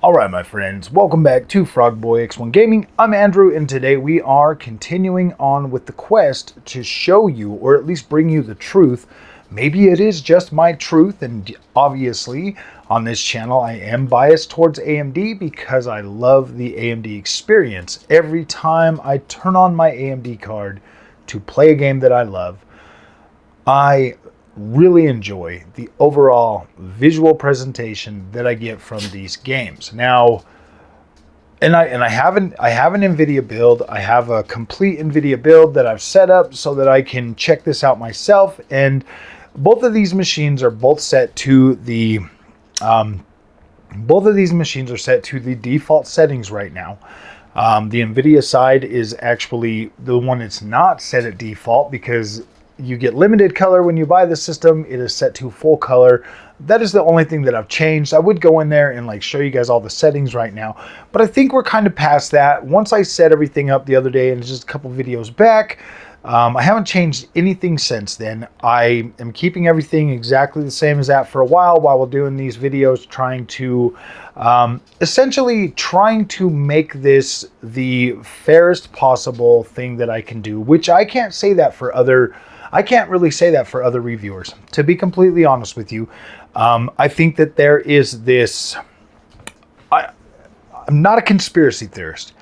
Alright my friends, welcome back to Frogboy X1 Gaming. I'm Andrew and today we are continuing on with the quest to show you, or at least bring you the truth. Maybe it is just my truth, and obviously on this channel I am biased towards AMD because I love the AMD experience. Every time I turn on my AMD card to play a game that I love, I really enjoy the overall visual presentation that I get from these games. Now, I have an Nvidia build. I have a complete Nvidia build that I've set up so that I can check this out myself. And both of these machines are both set to the default settings right now. The Nvidia side is actually the one that's not set at default because you get limited color when you buy the system. It is set to full color. That is the only thing that I've changed. I would go in there and show you guys all the settings right now, but I think we're kind of past that. Once I set everything up the other day, and just a couple videos back, I haven't changed anything since then. I am keeping everything exactly the same as that for a while we're doing these videos, trying to essentially trying to make this the fairest possible thing that I can do, which I can't really say that for other reviewers, to be completely honest with you. I think that there is this, I'm not a conspiracy theorist,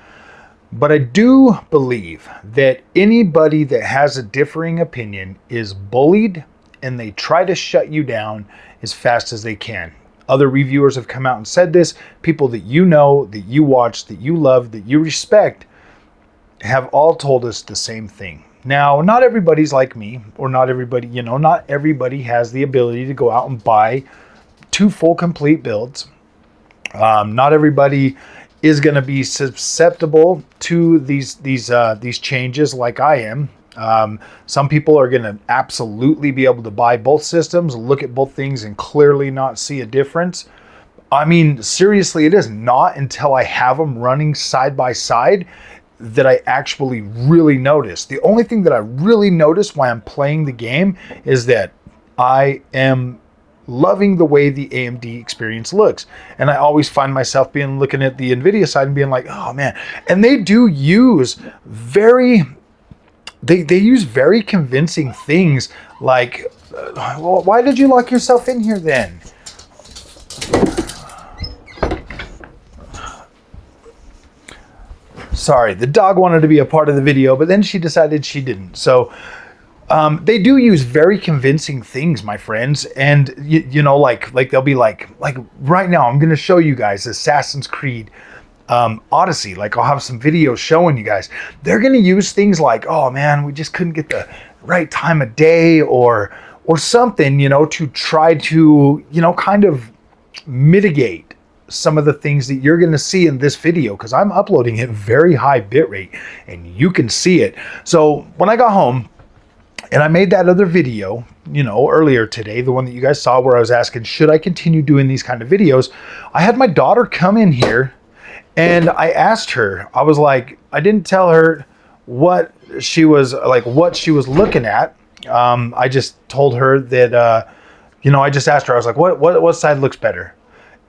but I do believe that anybody that has a differing opinion is bullied and they try to shut you down as fast as they can. Other reviewers have come out and said this. People that you know, that you watch, that you love, that you respect, have all told us the same thing. Now, not everybody's like me, or not everybody, not everybody has the ability to go out and buy two full complete builds. Not everybody is going to be susceptible to these changes like I am. Some people are going to absolutely be able to buy both systems, look at both things, and clearly not see a difference. I mean, seriously, it is not until I have them running side by side that I actually really notice. The only thing that I really notice while I'm playing the game is that I am loving the way the AMD experience looks. And I always find myself looking at the Nvidia side and being like, oh man. And they do use they use very convincing things like, well, why did you lock yourself in here then? Sorry, the dog wanted to be a part of the video, but then she decided she didn't. So they do use very convincing things, my friends. And like they'll be like right now, I'm going to show you guys Assassin's Creed Odyssey. I'll have some videos showing you guys. They're going to use things like, oh man, we just couldn't get the right time of day or something, to try to, kind of mitigate some of the things that you're going to see in this video, because I'm uploading at very high bitrate and you can see it. So when I got home and I made that other video, earlier today, the one that you guys saw where I was asking, should I continue doing these kind of videos? I had my daughter come in here and I asked her, I was like, I didn't tell her what she was looking at. I just told her that, I just asked her, I was like, what side looks better?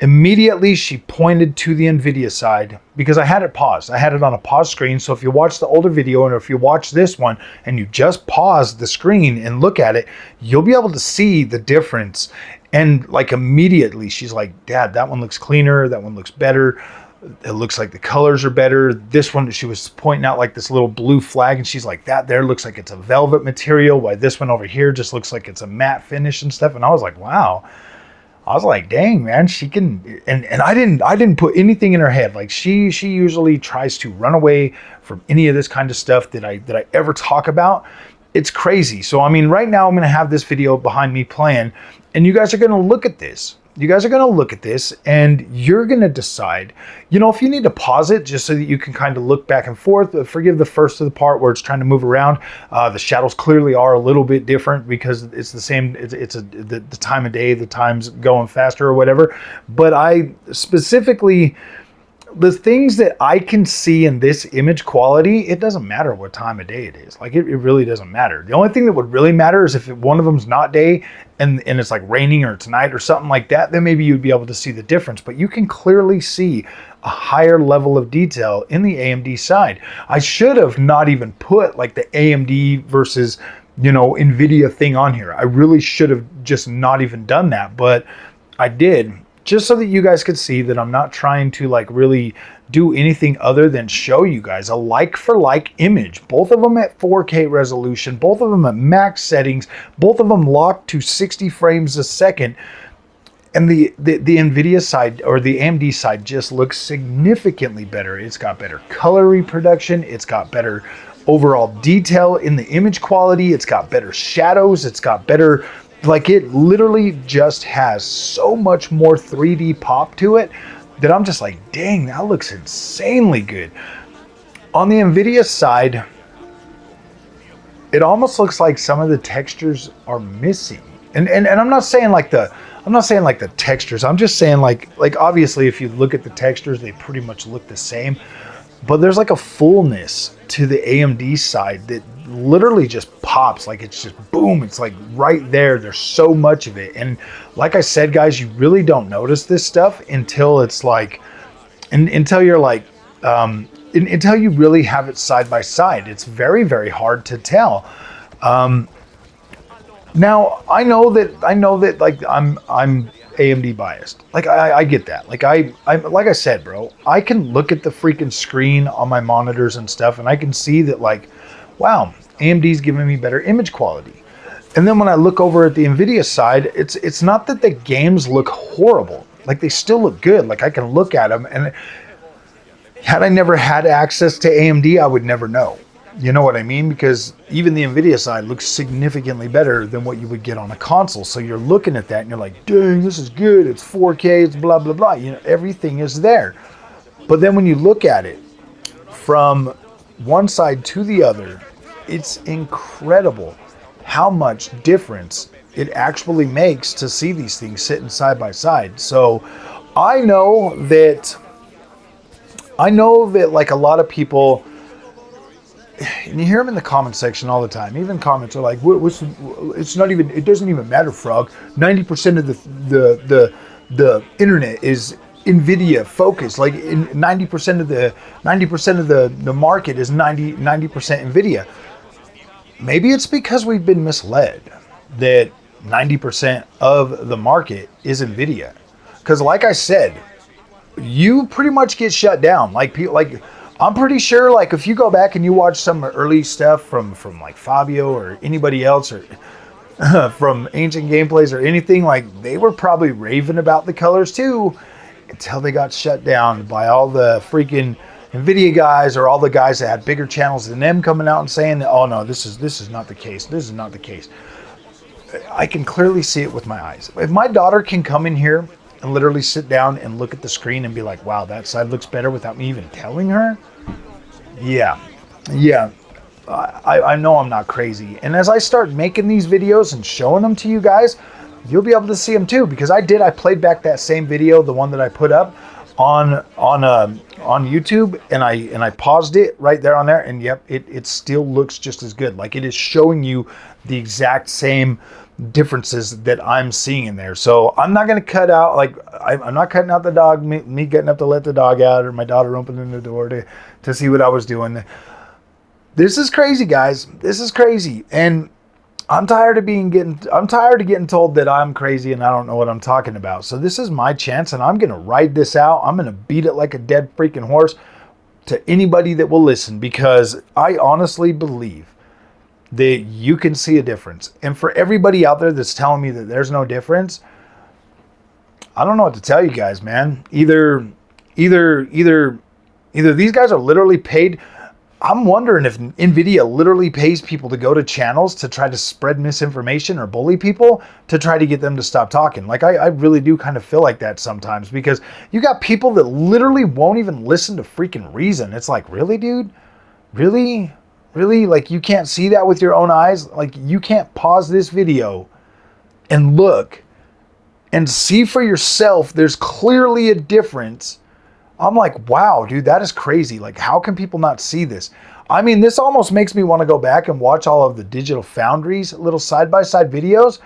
Immediately, she pointed to the Nvidia side because I had it paused. I had it on a pause screen. So if you watch the older video and if you watch this one and you just pause the screen and look at it, you'll be able to see the difference. And immediately she's like, Dad, that one looks cleaner. That one looks better. It looks like the colors are better. This one, she was pointing out this little blue flag and she's like, that there looks like it's a velvet material. While this one over here just looks like it's a matte finish and stuff. And I was like, wow. I was like, dang, man, she can, and I didn't put anything in her head. She usually tries to run away from any of this kind of stuff that I ever talk about. It's crazy. So, I mean, right now I'm going to have this video behind me playing, and you guys are going to look at this. You guys are going to look at this and you're going to decide, if you need to pause it just so that you can kind of look back and forth. Forgive the first of the part where it's trying to move around. The shadows clearly are a little bit different because it's the same. The time of day, the time's going faster or whatever. But I specifically the things that I can see in this image quality, it doesn't matter what time of day it is. Like it really doesn't matter. The only thing that would really matter is if one of them's not day and it's like raining or it's night or something like that, then maybe you'd be able to see the difference. But you can clearly see a higher level of detail in the AMD side. I should have not even put like the AMD versus, you know, Nvidia thing on here. I really should have just not even done that, but I did, just so that you guys could see that I'm not trying to like really do anything other than show you guys a like for like image. Both of them at 4K resolution, both of them at max settings, both of them locked to 60 frames a second. And the Nvidia side or the AMD side just looks significantly better. It's got better color reproduction. It's got better overall detail in the image quality. It's got better shadows. It's got better, like it literally just has so much more 3D pop to it that I'm just like, dang, that looks insanely good. On the Nvidia side, it almost looks like some of the textures are missing. And I'm not saying like the textures. I'm just saying like obviously if you look at the textures, they pretty much look the same. But there's like a fullness to the AMD side that literally just pops. Like it's just boom. It's like right there. There's so much of it. And like I said, guys, you really don't notice this stuff until it's like, until you're like, until you really have it side by side. It's very, very hard to tell. Now I know that like I'm AMD biased. Like I get that. Like I like I said, bro, I can look at the freaking screen on my monitors and stuff, and I can see that like, wow, AMD's giving me better image quality. And then when I look over at the Nvidia side, it's not that the games look horrible. Like they still look good. Like I can look at them, and had I never had access to AMD, I would never know. You know what I mean? Because even the Nvidia side looks significantly better than what you would get on a console. So you're looking at that and you're like, dang, this is good. It's 4K, it's blah, blah, blah. You know, everything is there. But then when you look at it from one side to the other, it's incredible how much difference it actually makes to see these things sitting side by side. So I know that like a lot of people, and you hear them in the comment section all the time. Even comments are like, it's not even, it doesn't even matter, Frog. 90% of the internet is Nvidia focused. Like 90% of the market is 90% Nvidia. Maybe it's because we've been misled that 90% of the market is Nvidia. Because like I said, you pretty much get shut down. Like people, like I'm pretty sure, like if you go back and you watch some early stuff from like Fabio or anybody else, or from Ancient Gameplays or anything, like they were probably raving about the colors too, until they got shut down by all the freaking Nvidia guys or all the guys that had bigger channels than them coming out and saying that, oh no, this is not the case. This is not the case. I can clearly see it with my eyes. If my daughter can come in here and literally sit down and look at the screen and be like, wow, that side looks better without me even telling her. Yeah. I know I'm not crazy. And as I start making these videos and showing them to you guys, you'll be able to see them too. Because I played back that same video, the one that I put up on YouTube, and I paused it right there on there, and yep, it still looks just as good. Like it is showing you the exact same differences that I'm seeing in there. So I'm not going to cut out, like I'm not cutting out the dog, me getting up to let the dog out, or my daughter opening the door to see what I was doing. This is crazy, guys. This is crazy. And I'm tired of getting told that I'm crazy and I don't know what I'm talking about. So this is my chance, and I'm going to ride this out. I'm going to beat it like a dead freaking horse to anybody that will listen, because I honestly believe that you can see a difference. And for everybody out there that's telling me that there's no difference, I don't know what to tell you guys, man. Either these guys are literally paid. I'm wondering if Nvidia literally pays people to go to channels to try to spread misinformation or bully people to try to get them to stop talking. Like I really do kind of feel like that sometimes, because you got people that literally won't even listen to freaking reason. It's like, really, dude? Really? Like you can't see that with your own eyes? Like you can't pause this video and look and see for yourself there's clearly a difference I'm like, wow, dude, that is crazy. Like, how can people not see this? I mean, this almost makes me want to go back and watch all of the Digital Foundry's little side-by-side videos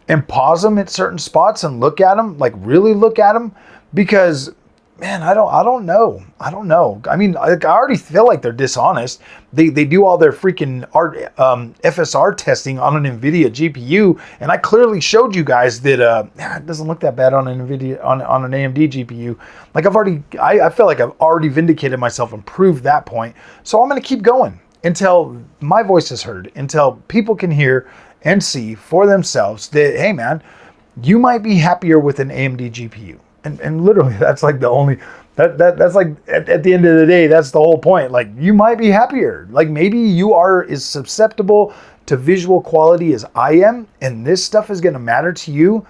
and pause them at certain spots and look at them, like really look at them, because man, I don't know. I mean, I already feel like they're dishonest. They do all their freaking FSR testing on an Nvidia GPU, and I clearly showed you guys that it doesn't look that bad on an Nvidia on an AMD GPU. Like I feel like I've already vindicated myself and proved that point. So I'm going to keep going until my voice is heard, until people can hear and see for themselves that, hey man, you might be happier with an AMD GPU. And literally, that's like the only, that's like, at the end of the day, that's the whole point. Like, you might be happier. Like, maybe you are as susceptible to visual quality as I am, and this stuff is going to matter to you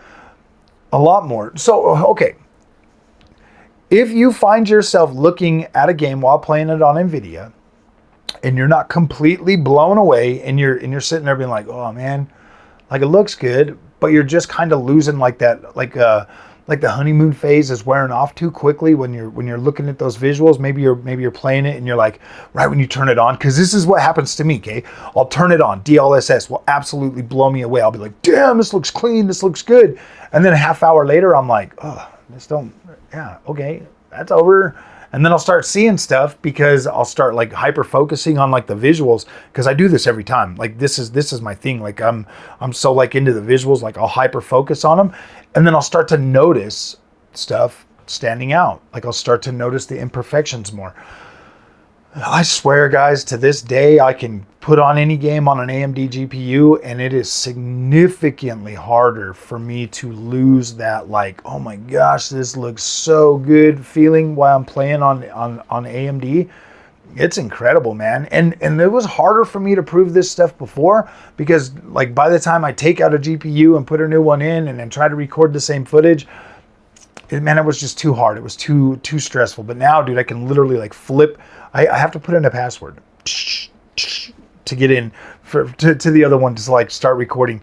a lot more. So, okay. If you find yourself looking at a game while playing it on Nvidia, and you're not completely blown away, and you're sitting there being like, oh man, like it looks good, but you're just kind of losing like that, like the honeymoon phase is wearing off too quickly when you're looking at those visuals. Maybe you're playing it and you're like, right when you turn it on, because this is what happens to me, okay? I'll turn it on. DLSS will absolutely blow me away. I'll be like, damn, this looks clean, this looks good. And then a half hour later, I'm like, oh, okay, that's over. And then I'll start seeing stuff because I'll start like hyper focusing on like the visuals, because I do this every time. Like this is my thing. Like I'm so like into the visuals, like I'll hyper focus on them, and then I'll start to notice stuff standing out. Like I'll start to notice the imperfections more. I swear, guys, to this day, I can put on any game on an AMD GPU, and it is significantly harder for me to lose that, like, oh my gosh, this looks so good feeling while I'm playing on AMD. It's incredible, man. And it was harder for me to prove this stuff before, because like by the time I take out a GPU and put a new one in and then try to record the same footage, it was just too hard. It was too stressful. But now, dude, I can literally like flip. I have to put in a password to get in to the other one to like start recording.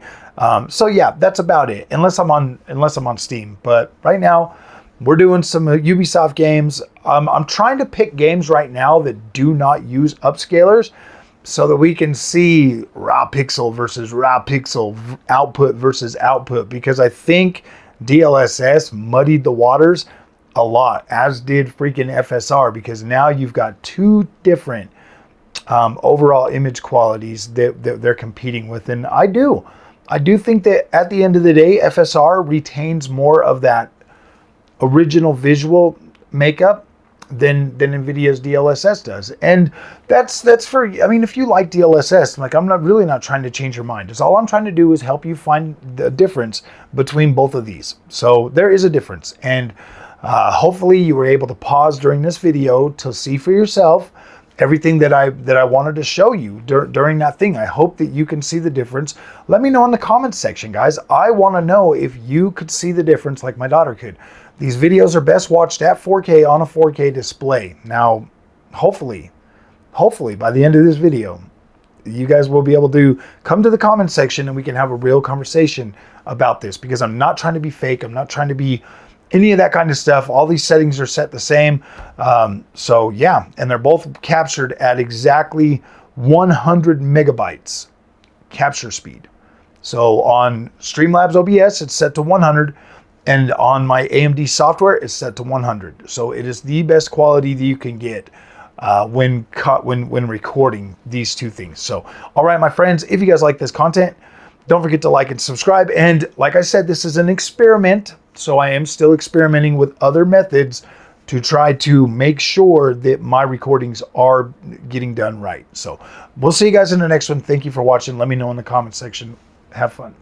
So yeah, that's about it. Unless I'm on Steam. But right now, we're doing some Ubisoft games. I'm trying to pick games right now that do not use upscalers, so that we can see raw pixel versus raw pixel, output versus output, because I think DLSS muddied the waters a lot, as did freaking FSR, because now you've got two different overall image qualities that they're competing with. And I do think that at the end of the day, FSR retains more of that original visual makeup than Nvidia's DLSS does. And that's for, I mean, if you like DLSS, like I'm not trying to change your mind. Just all I'm trying to do is help you find the difference between both of these. So there is a difference. And hopefully you were able to pause during this video to see for yourself everything that I wanted to show you during that thing. I hope that you can see the difference. Let me know in the comments section, guys. I want to know if you could see the difference like my daughter could. These videos are best watched at 4K on a 4K display. Now, hopefully by the end of this video, you guys will be able to come to the comment section and we can have a real conversation about this, because I'm not trying to be fake. I'm not trying to be any of that kind of stuff. All these settings are set the same. So yeah, and they're both captured at exactly 100 megabytes capture speed. So on Streamlabs OBS, it's set to 100, and on my AMD software, it's set to 100. So it is the best quality that you can get when recording these two things. So, all right, my friends, if you guys like this content, don't forget to like and subscribe. And like I said, this is an experiment, so I am still experimenting with other methods to try to make sure that my recordings are getting done right. So we'll see you guys in the next one. Thank you for watching. Let me know in the comment section. Have fun.